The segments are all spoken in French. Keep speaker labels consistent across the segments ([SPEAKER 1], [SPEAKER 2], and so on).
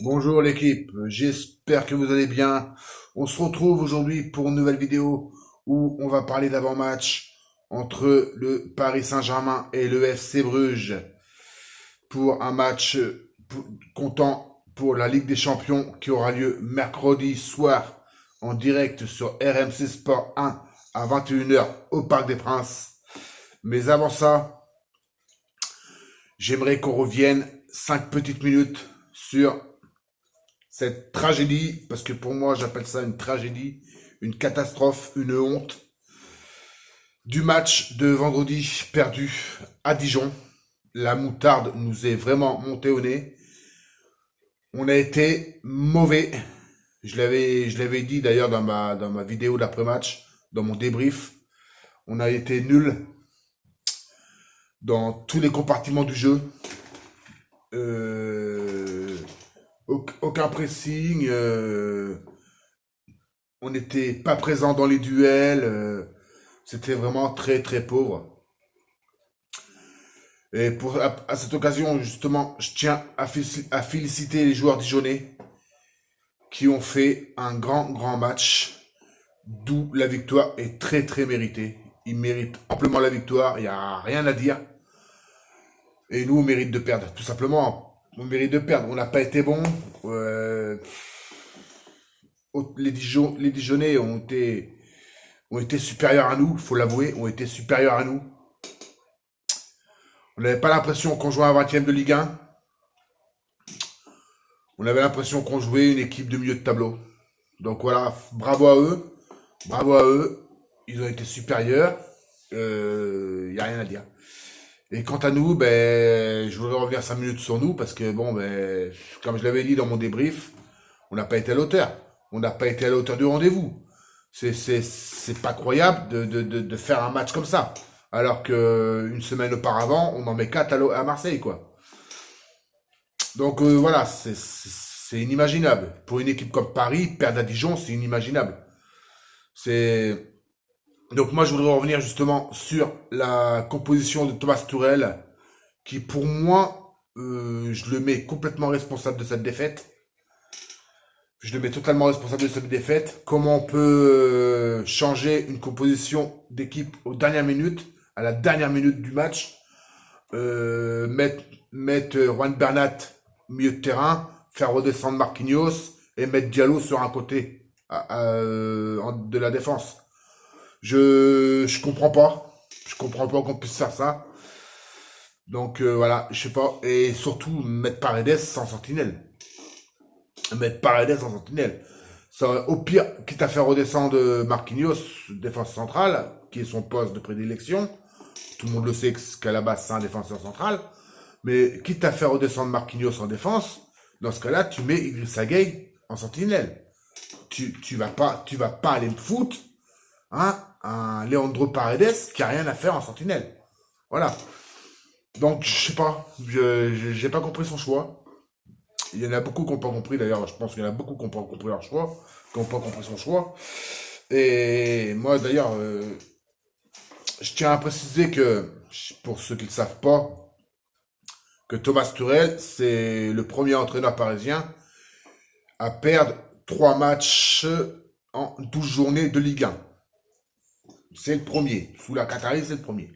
[SPEAKER 1] Bonjour l'équipe, j'espère que vous allez bien. On se retrouve aujourd'hui pour une nouvelle vidéo où on va parler d'avant-match entre le Paris Saint-Germain et le FC Bruges pour un match comptant pour la Ligue des Champions qui aura lieu mercredi soir en direct sur RMC Sport 1 à 21h au Parc des Princes. Mais avant ça, j'aimerais qu'on revienne 5 petites minutes sur cette tragédie, parce que pour moi j'appelle ça une tragédie, une catastrophe, une honte, du match de vendredi perdu à Dijon. La moutarde nous est vraiment montée au nez. On a été mauvais. Je l'avais dit d'ailleurs dans ma vidéo d'après-match, dans mon débrief. On a été nul dans tous les compartiments du jeu. Euh, Aucun pressing. On n'était pas présent dans les duels. C'était vraiment très très pauvre. Et à cette occasion, justement, je tiens à féliciter les joueurs dijonnais qui ont fait un grand match, d'où la victoire est très très méritée. Ils méritent amplement la victoire, il n'y a rien à dire. Et nous, on mérite de perdre, tout simplement. On mérite de perdre. On n'a pas été bon. Euh, les Dijonnais ont été supérieurs à nous, faut l'avouer, ont été supérieurs à nous. On n'avait pas l'impression qu'on jouait un 20e de Ligue 1. On avait l'impression qu'on jouait une équipe de milieu de tableau. Donc voilà, bravo à eux. Bravo à eux. Ils ont été supérieurs. Il n'y a rien à dire. Et quant à nous, ben, je voudrais revenir 5 minutes sur nous parce que, bon, ben, comme je l'avais dit dans mon débrief, on n'a pas été à l'auteur. On n'a pas été à la hauteur du rendez-vous. C'est pas croyable de faire un match comme ça. Alors que une semaine auparavant, on en met 4 à Marseille, quoi. Donc voilà, c'est inimaginable. Pour une équipe comme Paris, perdre à Dijon, c'est inimaginable. C'est Donc moi, je voudrais revenir justement sur la composition de Thomas Tuchel, qui pour moi, je le mets complètement responsable de cette défaite. Je le mets totalement responsable de cette défaite. Comment on peut changer une composition d'équipe aux dernières minutes, à la dernière minute du match, mettre Juan Bernat milieu de terrain, faire redescendre Marquinhos et mettre Diallo sur un côté de la défense. Je comprends pas. Je comprends pas qu'on puisse faire ça. Donc voilà, je sais pas. Et surtout, mettre Paredes sans sentinelle. Mettre Paredes sans sentinelle. Ça, au pire, quitte à faire redescendre Marquinhos, défense centrale, qui est son poste de prédilection. Tout le monde le sait qu'à la base, c'est un défenseur central. Mais quitte à faire redescendre Marquinhos en défense, dans ce cas-là, tu mets Idrissa Gueye en sentinelle. Tu vas pas aller me foutre, hein, un Leandro Paredes qui a rien à faire en sentinelle. Voilà. Donc, je sais pas. J'ai pas compris son choix. Il y en a beaucoup qui n'ont pas compris, d'ailleurs. Je pense qu'il y en a beaucoup qui n'ont pas compris leur choix, qui n'ont pas compris son choix. Et moi, d'ailleurs, je tiens à préciser que, pour ceux qui ne le savent pas, que Thomas Tuchel, c'est le premier entraîneur parisien à perdre 3 matchs en 12 journées de Ligue 1. C'est le premier. Sous la Qatarie, c'est le premier.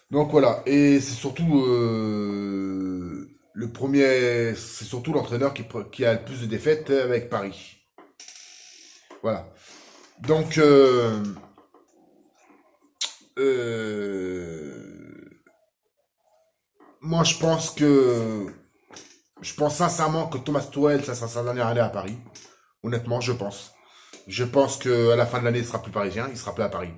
[SPEAKER 1] Donc voilà. Et c'est surtout le premier. C'est surtout l'entraîneur qui a le plus de défaites avec Paris. Voilà. Donc moi je pense sincèrement que Thomas Tuchel, ça sera sa dernière année à Paris. Honnêtement, je pense. Je pense qu'à la fin de l'année, il sera plus parisien, il sera plus à Paris.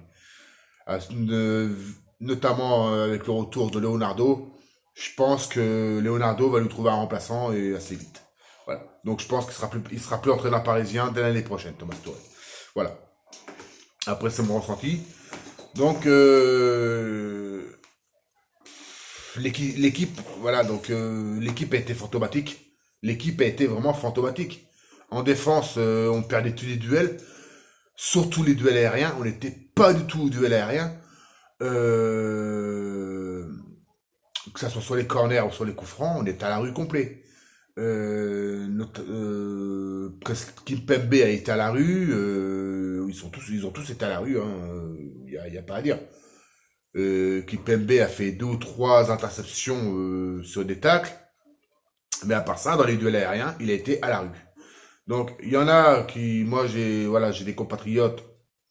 [SPEAKER 1] Notamment avec le retour de Leonardo. Je pense que Leonardo va lui trouver un remplaçant et assez vite. Voilà. Donc je pense il sera plus entraîneur parisien dès l'année prochaine, Thomas Tuchel. Voilà. Après, c'est mon ressenti. Donc l'équipe, voilà, donc l'équipe a été fantomatique. L'équipe a été vraiment fantomatique. En défense, on perdait tous les duels, surtout les duels aériens. On n'était pas du tout au duel aérien. Euh, que ça soit sur les corners ou sur les coups francs, on était à la rue complet. Kimpembe a été à la rue. Ils ont tous été à la rue. Y a pas à dire. Kimpembe a fait 2 ou 3 interceptions sur des tacles. Mais à part ça, dans les duels aériens, il a été à la rue. Donc, il y en a qui, moi, j'ai des compatriotes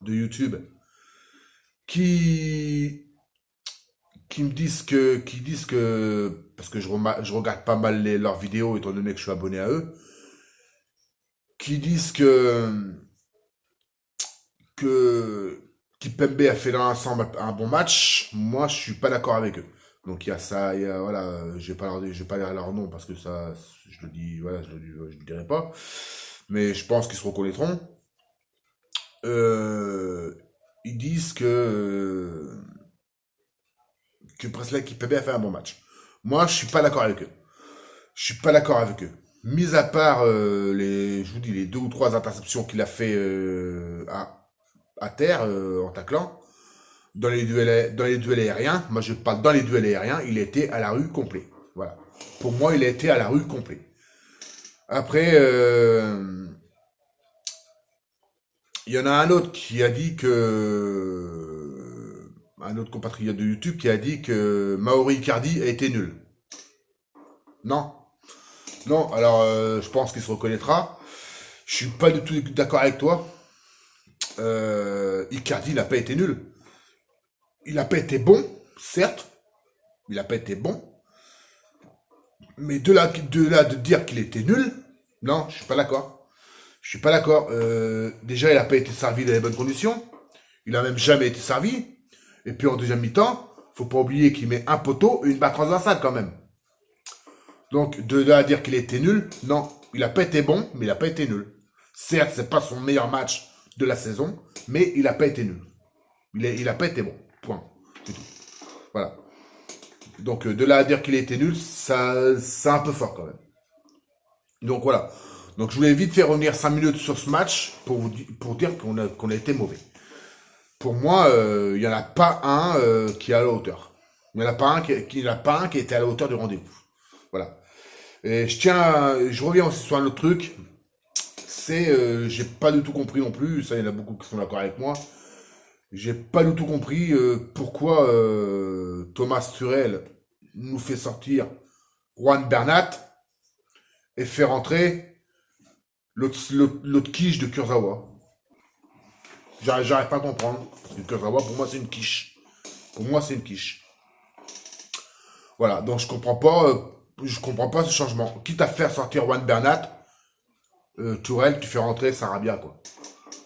[SPEAKER 1] de YouTube qui, parce que je regarde pas mal leurs vidéos étant donné que je suis abonné à eux, qui disent que Kimpembe a fait dans l'ensemble un bon match. Moi, je suis pas d'accord avec eux. Donc il y a ça, voilà, je vais pas dire leur nom parce que ça, je le dis, voilà, je le dirai pas. Mais je pense qu'ils se reconnaîtront. Euh, Ils disent que Presley Kimpembe a fait un bon match. Moi, je suis pas d'accord avec eux. Je suis pas d'accord avec eux. Mis à part je vous dis, les 2 ou 3 interceptions qu'il a fait à terre en taclant, dans les duels aériens, moi je parle dans les duels aériens, il était à la rue complet. Voilà. Pour moi, il a été à la rue complet. Après, il y en a un autre qui a dit un autre compatriote de YouTube qui a dit que Mauri Icardi a été nul. Non. Non, alors je pense qu'il se reconnaîtra. Je suis pas du tout d'accord avec toi. Icardi, il n'a pas été nul. Il n'a pas été bon, certes. Il n'a pas été bon. Mais de dire qu'il était nul, non, je suis pas d'accord. Je suis pas d'accord. Déjà, il n'a pas été servi dans les bonnes conditions. Il n'a même jamais été servi. Et puis en deuxième mi-temps, faut pas oublier qu'il met un poteau et une barre transversale quand même. Donc de là à dire qu'il était nul, non. Il n'a pas été bon, mais il n'a pas été nul. Certes, c'est pas son meilleur match de la saison, mais il n'a pas été nul. Il n'a pas été bon. Point. C'est tout. Voilà. Donc de là à dire qu'il était nul, ça, c'est un peu fort quand même. Donc voilà. Donc je voulais vite faire revenir 5 minutes sur ce match pour dire qu'on a été mauvais. Pour moi, il n'y en a pas un qui est à la hauteur. Il n'y en a pas un il y en a pas un qui était à la hauteur du rendez-vous. Voilà. Et je reviens aussi sur un autre truc. C'est, j'ai pas du tout compris non plus. Ça, il y en a beaucoup qui sont d'accord avec moi. J'ai pas du tout compris pourquoi Thomas Tuchel nous fait sortir Juan Bernat et fait rentrer l'autre quiche de Kurzawa. J'arrive pas à comprendre. Parce que Kurzawa, pour moi, c'est une quiche. Pour moi, c'est une quiche. Voilà, donc je comprends pas ce changement. Quitte à faire sortir Juan Bernat, Tourelle, tu fais rentrer Sarabia, quoi.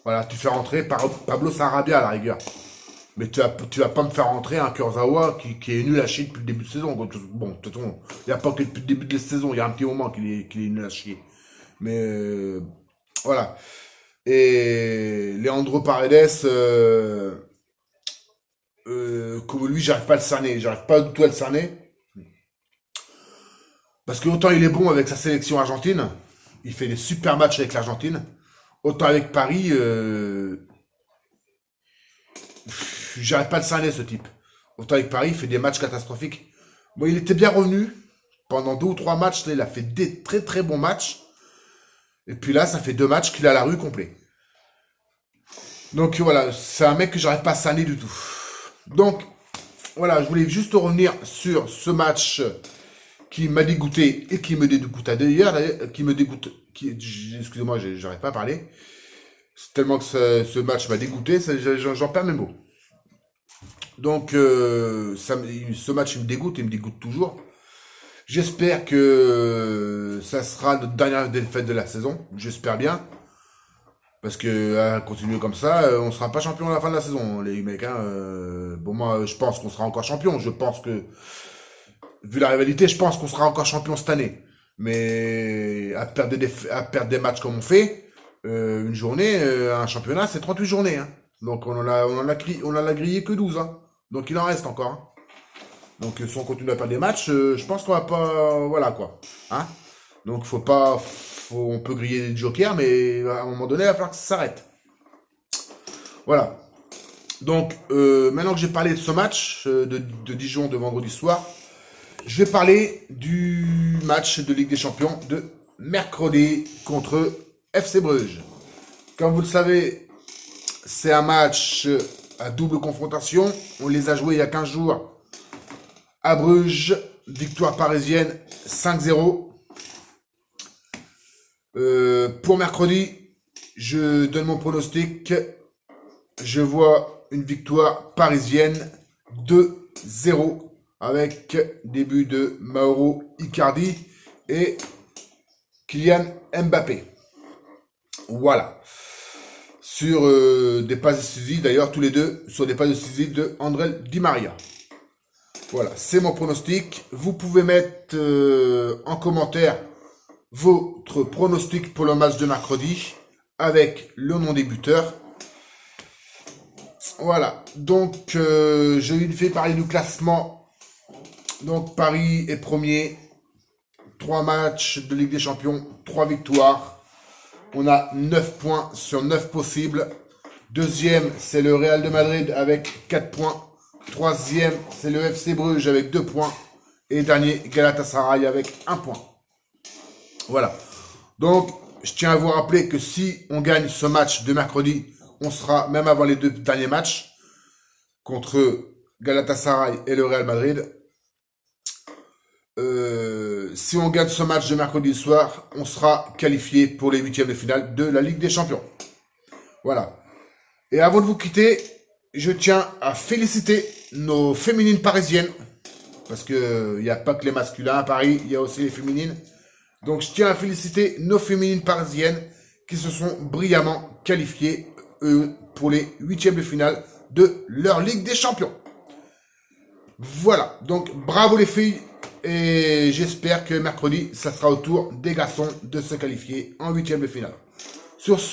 [SPEAKER 1] Voilà, tu fais rentrer Pablo Sarabia à la rigueur. Mais tu vas pas me faire rentrer un Kurzawa qui est nul à chier depuis le début de saison, quoi. Bon, de toute façon, il n'y a pas que depuis le début de la saison, il y a un petit moment qu'il est nul à chier. Mais voilà. Et Leandro Paredes, comme lui, j'arrive pas à le cerner. J'arrive pas du tout à le cerner. Parce que autant il est bon avec sa sélection argentine, il fait des super matchs avec l'Argentine, autant avec Paris, j'arrête pas de cerner ce type. Autant avec Paris, il fait des matchs catastrophiques. Bon, il était bien revenu. Pendant 2 ou 3 matchs, là, il a fait des très très bons matchs. Et puis là, ça fait 2 matchs qu'il a la rue complet. Donc voilà, c'est un mec que j'arrive pas à cerner du tout. Donc, voilà, je voulais juste revenir sur ce match qui m'a dégoûté et qui me dégoûte d'ailleurs, qui me dégoûte, excusez-moi, j'arrive pas à parler. C'est tellement que ce match m'a dégoûté, j'en perds mes mots. Donc, ce match, il me dégoûte toujours. J'espère que ça sera notre dernière défaite de la saison. J'espère bien. Parce que à continuer comme ça, on sera pas champion à la fin de la saison, les mecs. Bon, moi, je pense qu'on sera encore champion. Je pense que, vu la rivalité, je pense qu'on sera encore champion cette année. Mais à perdre des matchs comme on fait, une journée, un championnat, c'est 38 journées. Hein. Donc on en a grillé que 12. Hein. Donc il en reste encore. Hein. Donc si on continue à perdre des matchs, je pense qu'on va pas... Voilà quoi. Hein. Donc on peut griller des jokers, mais à un moment donné, il va falloir que ça s'arrête. Voilà. Donc maintenant que j'ai parlé de ce match de Dijon de vendredi soir, je vais parler du match de Ligue des Champions de mercredi contre FC Bruges. Comme vous le savez, c'est un match à double confrontation. On les a joués il y a 15 jours à Bruges. Victoire parisienne 5-0. Pour mercredi, je donne mon pronostic. Je vois une victoire parisienne 2-0 avec des buts de Mauro Icardi et Kylian Mbappé. Voilà. Sur des passes décisives, d'ailleurs, tous les deux, sur des passes décisives de André Di Maria. Voilà, c'est mon pronostic. Vous pouvez mettre en commentaire votre pronostic pour le match de mercredi avec le nom des buteurs. Voilà, donc je lui fais parler du classement. Donc Paris est premier, 3 matchs de Ligue des Champions, 3 victoires. On a 9 points sur 9 possibles. Deuxième, c'est le Real de Madrid avec 4 points. Troisième, c'est le FC Bruges avec 2 points. Et dernier, Galatasaray avec 1 point. Voilà. Donc, je tiens à vous rappeler que si on gagne ce match de mercredi, on sera, même avant les 2 derniers matchs, contre Galatasaray et le Real Madrid. Si on gagne ce match de mercredi soir, on sera qualifié pour les 8e de finale de la Ligue des Champions. Voilà. Et avant de vous quitter, je tiens à féliciter nos féminines parisiennes. Parce qu'il n'y a pas que les masculins à Paris, il y a aussi les féminines. Donc je tiens à féliciter nos féminines parisiennes qui se sont brillamment qualifiées pour les 8e de finale de leur Ligue des Champions. Voilà, donc bravo les filles. Et j'espère que mercredi, ça sera au tour des garçons de se qualifier en 8e de finale. Sur ce,